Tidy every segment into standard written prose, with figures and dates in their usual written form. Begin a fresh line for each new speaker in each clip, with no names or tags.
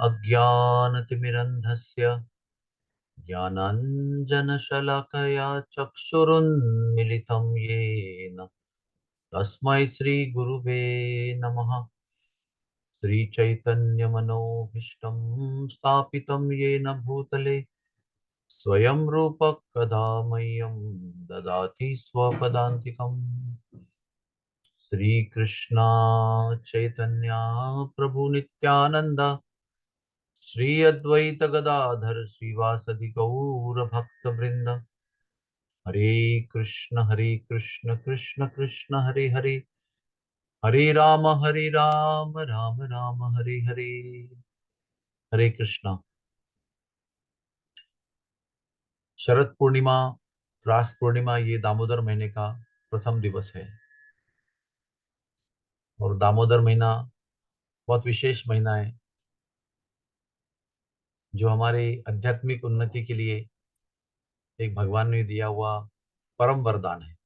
अज्ञानतिमिरन्धस्य ज्ञानाञ्जनशलाकया चक्षुरुन्मिलितं येन तस्मै श्रीगुरुवे नमः। श्रीचैतन्यमनोभीष्टं स्थापितं येन भूतले स्वयं रूप कदा मह्यं ददाति स्वपदान्तिकम्। श्रीकृष्ण चैतन्य प्रभु नित्यानंद श्री अद्वैत गदाधर श्रीवासदि गौर भक्त वृंद। हरे कृष्ण कृष्ण कृष्ण हरे हरे, हरे राम राम राम हरे हरे। हरे कृष्णा। शरद पूर्णिमा, रास पूर्णिमा, ये दामोदर महीने का प्रथम दिवस है। और दामोदर महीना बहुत विशेष महीना है जो हमारे आध्यात्मिक उन्नति के लिए एक भगवान ने दिया हुआ परम वरदान है।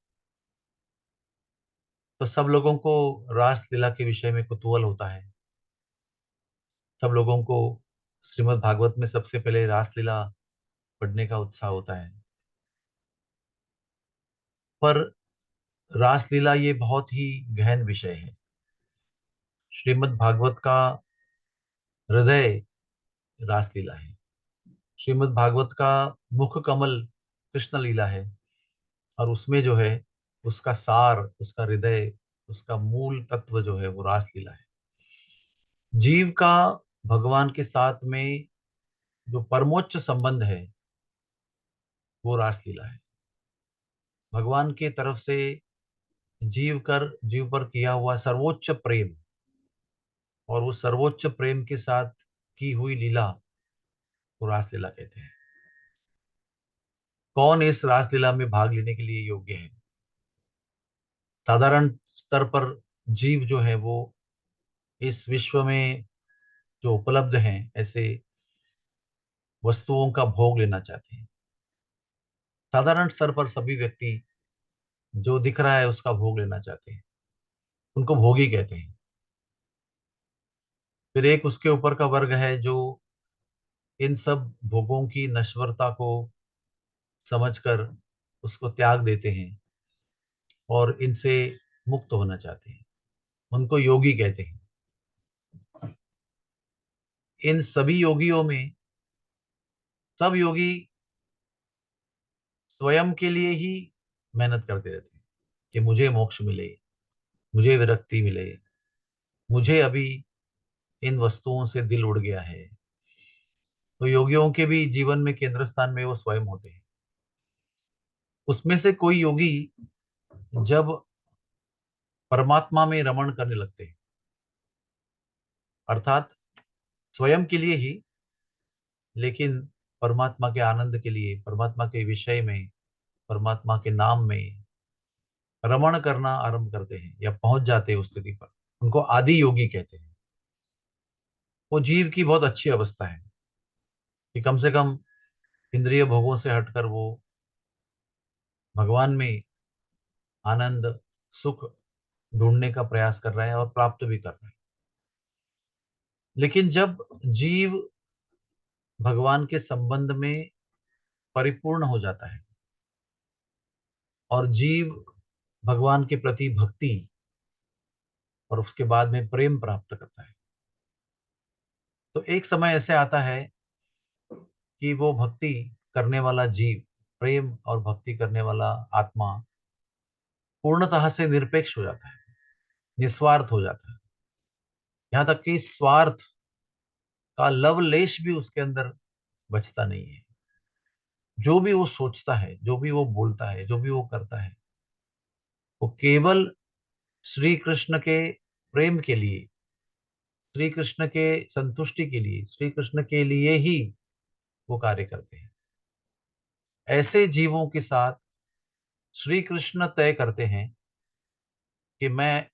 तो सब लोगों को रास लीला के विषय में कुतूहल होता है। सब लोगों को श्रीमद् भागवत में सबसे पहले रास लीला पढ़ने का उत्साह होता है। पर रास लीला ये बहुत ही गहन विषय है। श्रीमद् भागवत का हृदय रास लीला है। श्रीमद् भागवत का मुख कमल कृष्ण लीला है। और उसमें जो है उसका सार, उसका हृदय, उसका मूल तत्व जो है वो रास लीला है। जीव का भगवान के साथ में जो परमोच्च संबंध है वो रास लीला है। भगवान की तरफ से जीव पर किया हुआ सर्वोच्च प्रेम, और वो सर्वोच्च प्रेम के साथ की हुई लीला को रास लीला कहते हैं। कौन इस रास लीला में भाग लेने के लिए योग्य है? साधारण स्तर पर जीव जो है वो इस विश्व में जो उपलब्ध हैं ऐसे वस्तुओं का भोग लेना चाहते हैं। साधारण स्तर पर सभी व्यक्ति जो दिख रहा है उसका भोग लेना चाहते हैं, उनको भोगी कहते हैं। फिर एक उसके ऊपर का वर्ग है जो इन सब भोगों की नश्वरता को समझकर उसको त्याग देते हैं और इनसे मुक्त होना चाहते हैं, उनको योगी कहते हैं। इन सभी योगियों में सब योगी स्वयं के लिए ही मेहनत करते रहते हैं कि मुझे मोक्ष मिले, मुझे विरक्ति मिले, मुझे अभी इन वस्तुओं से दिल उड़ गया है। तो योगियों के भी जीवन में केंद्र स्थान में वो स्वयं होते हैं। उसमें से कोई योगी जब परमात्मा में रमण करने लगते हैं, अर्थात स्वयं के लिए ही, लेकिन परमात्मा के आनंद के लिए, परमात्मा के विषय में, परमात्मा के नाम में रमण करना आरंभ करते हैं या पहुंच जाते हैं उस स्थिति पर, उनको आदि योगी कहते हैं। वो जीव की बहुत अच्छी अवस्था है कि कम से कम इंद्रिय भोगों से हटकर वो भगवान में आनंद, सुख ढूंढने का प्रयास कर रहा है और प्राप्त भी कर रहा है। लेकिन जब जीव भगवान के संबंध में परिपूर्ण हो जाता है और जीव भगवान के प्रति भक्ति और उसके बाद में प्रेम प्राप्त करता है, तो एक समय ऐसे आता है कि वो भक्ति करने वाला जीव, प्रेम और भक्ति करने वाला आत्मा पूर्णतः से निरपेक्ष हो जाता है, निस्वार्थ हो जाता है। यहाँ तक कि स्वार्थ का लवलेश भी उसके अंदर बचता नहीं है। जो भी वो सोचता है, जो भी वो बोलता है, जो भी वो करता है, वो केवल श्री कृष्ण के प्रेम के लिए, श्री कृष्ण के संतुष्टि के लिए, श्री कृष्ण के लिए ही वो कार्य करते हैं। ऐसे जीवों के साथ श्री कृष्ण तय करते हैं कि मैं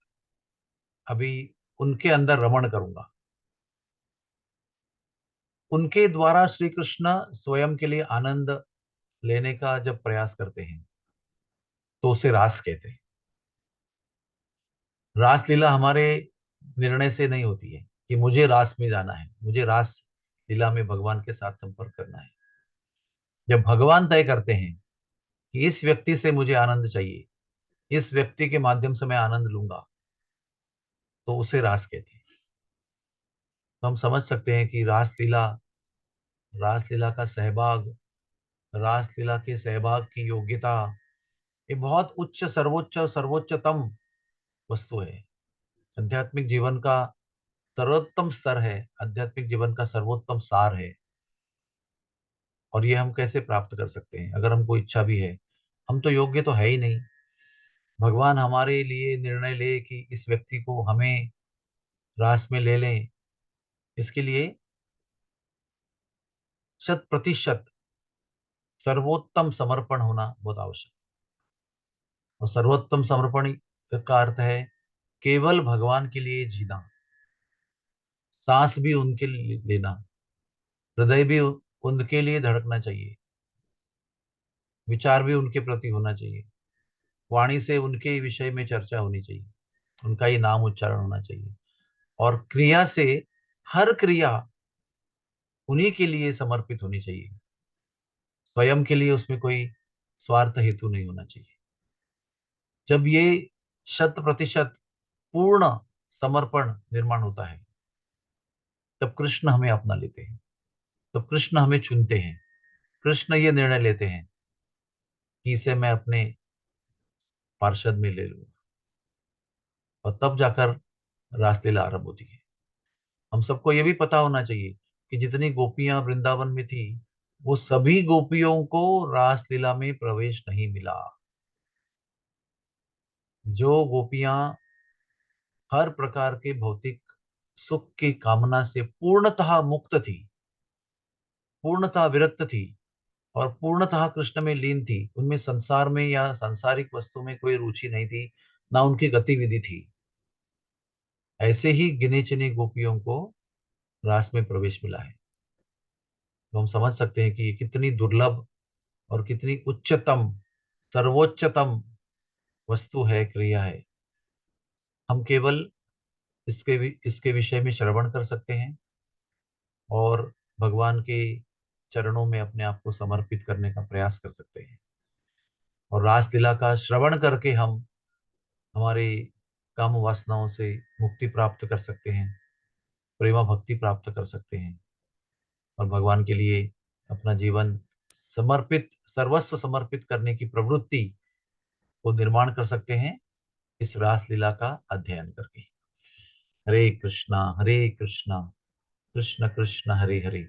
अभी उनके अंदर रमण करूंगा। उनके द्वारा श्री कृष्ण स्वयं के लिए आनंद लेने का जब प्रयास करते हैं तो उसे रास कहते हैं। रास लीला हमारे निर्णय से नहीं होती है कि मुझे रास में जाना है, मुझे रास लीला में भगवान के साथ संपर्क करना है। जब भगवान तय करते हैं कि इस व्यक्ति से मुझे आनंद चाहिए, इस व्यक्ति के माध्यम से मैं आनंद लूंगा, तो उसे रास कहते हैं। तो हम समझ सकते हैं कि रासलीला का सहभाग, रासलीला के सहभाग की योग्यता, ये बहुत उच्च, सर्वोच्च और सर्वोच्चतम वस्तु है। आध्यात्मिक जीवन का सर्वोत्तम स्तर है, आध्यात्मिक जीवन का सर्वोत्तम सार है। और ये हम कैसे प्राप्त कर सकते हैं? अगर हमको इच्छा भी है, हम तो योग्य तो है ही नहीं। भगवान हमारे लिए निर्णय ले कि इस व्यक्ति को हमें रास में ले लें, इसके लिए 100% सर्वोत्तम समर्पण होना बहुत आवश्यक है। और सर्वोत्तम समर्पण का अर्थ है केवल भगवान के लिए जीना, सांस भी उनके लिए लेना, हृदय भी उनके लिए धड़कना चाहिए, विचार भी उनके प्रति होना चाहिए, वाणी से उनके विषय में चर्चा होनी चाहिए, उनका ही नाम उच्चारण होना चाहिए, और क्रिया से, हर क्रिया उन्हीं के लिए समर्पित होनी चाहिए। स्वयं के लिए उसमें कोई स्वार्थ हेतु नहीं होना चाहिए। जब ये 100% पूर्ण समर्पण निर्माण होता है, तब कृष्ण हमें अपना लेते हैं, तब कृष्ण हमें चुनते हैं। कृष्ण ये निर्णय लेते हैं कि इसे मैं अपने पार्षद में ले लूंगा, और तब जाकर रासलीला आरंभ होती है। हम सबको ये भी पता होना चाहिए कि जितनी गोपियां वृंदावन में थी, वो सभी गोपियों को रासलीला में प्रवेश नहीं मिला। जो गोपियां हर प्रकार के भौतिक सुख की कामना से पूर्णतः मुक्त थी, पूर्णतः विरक्त थी, और पूर्णतः कृष्ण में लीन थी, उनमें संसार में या सांसारिक वस्तु में कोई रुचि नहीं थी, ना उनकी गतिविधि थी, ऐसे ही गिने चुने गोपियों को रास में प्रवेश मिला है। तो हम समझ सकते हैं कि ये कितनी दुर्लभ और कितनी उच्चतम, सर्वोच्चतम वस्तु है, क्रिया है। हम केवल इसके विषय में श्रवण कर सकते हैं, और भगवान के चरणों में अपने आप को समर्पित करने का प्रयास कर सकते हैं। और रासलीला का श्रवण करके हम हमारे काम वासनाओं से मुक्ति प्राप्त कर सकते हैं, प्रेमा भक्ति प्राप्त कर सकते हैं, और भगवान के लिए अपना जीवन समर्पित, सर्वस्व समर्पित करने की प्रवृत्ति को निर्माण कर सकते हैं, इस रासलीला का अध्ययन करके। हरे कृष्णा कृष्ण कृष्ण हरे हरे,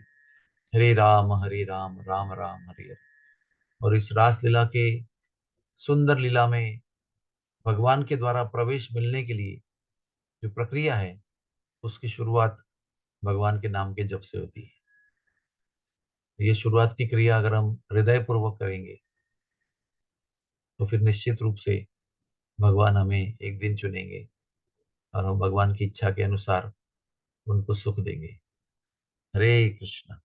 हरे राम राम राम हरे हरे। और इस रासलीला के सुंदर लीला में भगवान के द्वारा प्रवेश मिलने के लिए जो प्रक्रिया है, उसकी शुरुआत भगवान के नाम के जप से होती है। ये शुरुआत की क्रिया अगर हम हृदय पूर्वक करेंगे, तो फिर निश्चित रूप से भगवान हमें एक दिन चुनेंगे, और हम भगवान की इच्छा के अनुसार उनको सुख देंगे। हरे कृष्ण।